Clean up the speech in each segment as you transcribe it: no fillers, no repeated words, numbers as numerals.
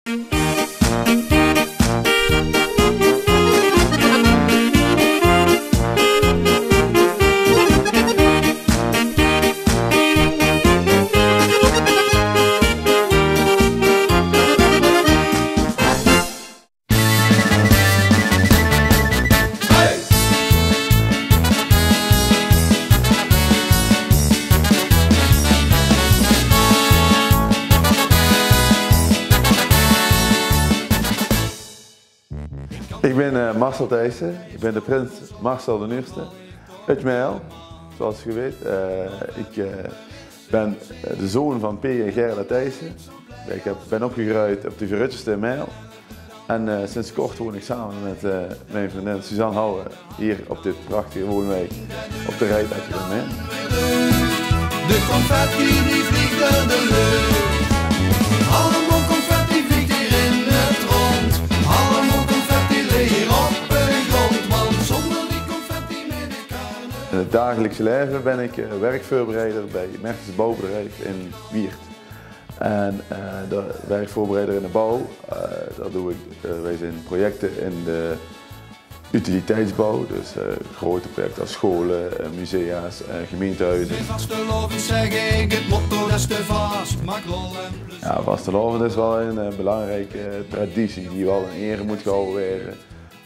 Ik ben Marcel Thijssen, ik ben de prins Marcel de Eerste uit Mijl, zoals je weet. Ik ben de zoon van P. en Gerda Thijssen. Ik ben opgegroeid op de Verrutjeste in Mijl. En sinds kort woon ik samen met mijn vriendin Suzanne Houwe hier op dit prachtige woonwijk op de Rijtuitje in Mijl. De confetti die vliegt door de lucht. Allemaal confetti vliegt hier in het rond. Allemaal confetti ligt hier op de grond. Want zonder die confetti ben ik aan. In het dagelijkse leven ben ik werkvoorbereider bij Mertens Bouwbedrijf in Wiert. En de werkvoorbereider in de bouw, dat doe ik, wij zijn projecten in de utiliteitsbouw, dus grote projecten als scholen, musea's, gemeentehuizen. Vastelovend zeg ik, het motto des te vast, maak rol en plus. Ja, vastelovend is wel een belangrijke traditie die wel in ere moet gehouden worden.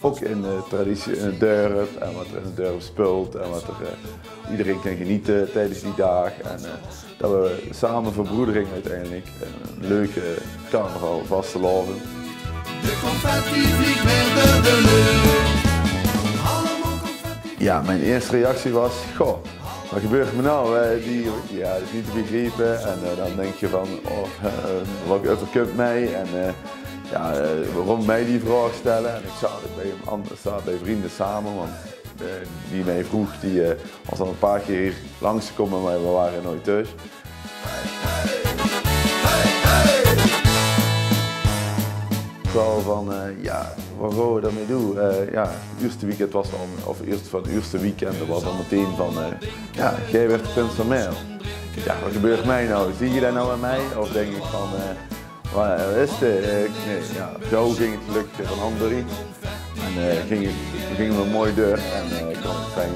Ook in de traditie in het dorp en wat er in het dorp speelt en wat er iedereen kan genieten tijdens die dag. En dat we samen verbroedering uiteindelijk een leuke carnaval vastelovend. De confetti vliegt weer door de lucht. Allemaal confetti. Ja, mijn eerste reactie was, goh, wat gebeurt er nou? Ja, dat is niet te begrijpen. En dan denk je van, oh, wat overkomt mij? En ja, waarom mij die vraag stellen? En ik zat bij vrienden samen, want die mij vroeg, die was al een paar keer hier langsgekomen, maar we waren nooit thuis. Vooral van, ja, wat gaan we daarmee doen? Ja, het eerste weekend was dan, of eerst van het eerste weekend, dat was dan meteen van, ja, jij werd de prins van Mijl. Ja, wat gebeurt mij nou? Zie je dat nou aan mij? Of denk ik van, wat is dit? Nee, ja, zo ging het gelukkig van ander iets. En we gingen we mooi door en kon ik fijn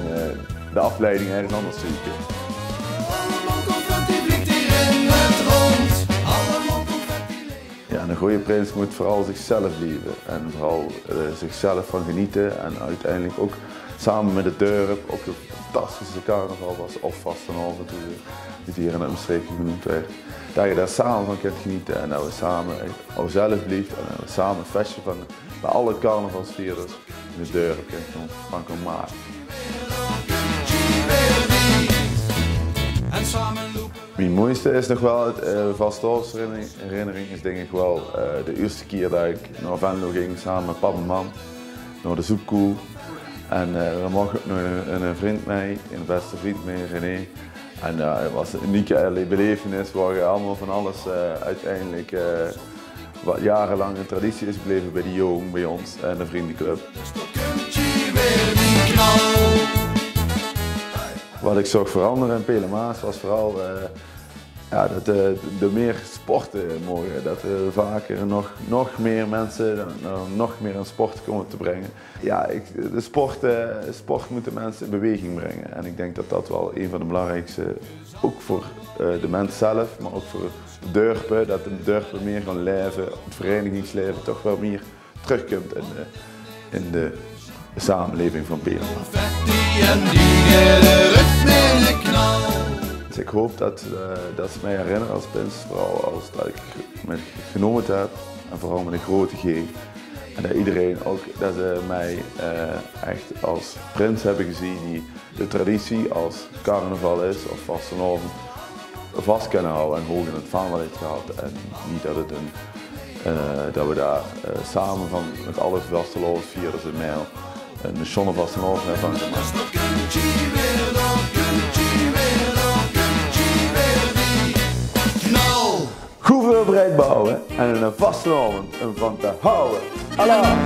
de afleiding ergens anders zoeken. Allemaal confetti vliegt hier in het rond. Allemaal confetti. Ja, een goede prins moet vooral zichzelf liefden en vooral zichzelf van genieten en uiteindelijk ook samen met het dorp ook een fantastische carnaval was of vastelovend, hoe het hier in de omstreken genoemd werd. Dat je daar samen van kunt genieten en dat we samen onszelf liefden en dat we samen een festje van bij alle carnavalsvierders in het dorp van kunnen maken. Mijn mooiste is nog wel, het vastelovendsherinnering is denk ik wel de eerste keer dat ik naar Venlo ging samen met pap en mam naar de zoekkoe. En er mocht ook nog een vriend mee, een beste vriend mee, René. En het was een unieke belevenis waar je allemaal van alles uiteindelijk wat jarenlang een traditie is gebleven bij de jong, bij ons en de vriendenclub. Wat ik zag veranderen in Pelemaas was vooral ja, dat de meer sporten mogen, dat vaker nog meer mensen nog meer aan sport komen te brengen. Ja, de sport moet de mensen in beweging brengen en ik denk dat dat wel een van de belangrijkste, ook voor de mens zelf, maar ook voor de dorpen, dat de dorpen meer gaan leven, het verenigingsleven toch wel meer terugkomt in de samenleving van Pelemaas. Dus ik hoop dat ze mij herinneren als prins, vooral als dat ik me genomen heb en vooral met een grote G. En dat iedereen ook, dat ze mij echt als prins hebben gezien die de traditie als carnaval is of vastelovend vast kunnen houden en hoog in het vaandel heeft gehad. En niet dat, dat we daar samen met alle vastelovendvierders in Mijl een zonne vastelovend hebben gemaakt. Goed voorbereid bouwen en een vastelovend van te houden. Allah!